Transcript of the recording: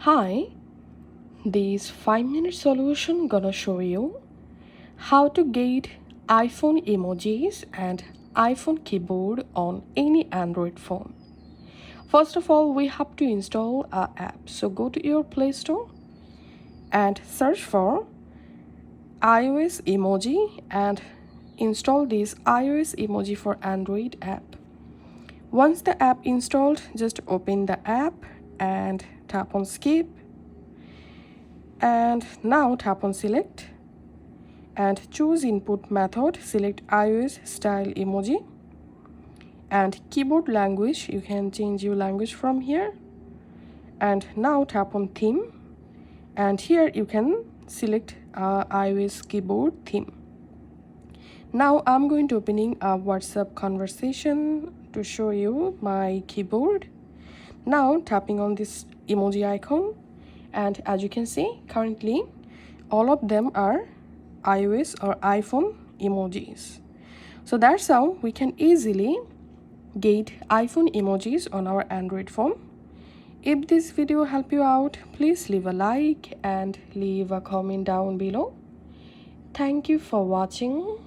Hi, this 5-minute solution gonna show you how to get iPhone emojis and iPhone keyboard on any Android phone. First of all, we have to install a app. So go to your Play Store and search for iOS emoji and install this iOS emoji for Android app. Once the app installed, just open the app and tap on skip, and now tap on select and choose input method. Select iOS style emoji and keyboard language. You can change your language from here, and now tap on theme, and here you can select iOS keyboard theme. Now I'm going to opening a WhatsApp conversation to show you my keyboard. Now tapping on this emoji icon, and as you can see, currently all of them are iOS or iPhone emojis. So that's how we can easily get iPhone emojis on our Android phone. If this video helped you out, please leave a like and leave a comment down below. Thank you for watching.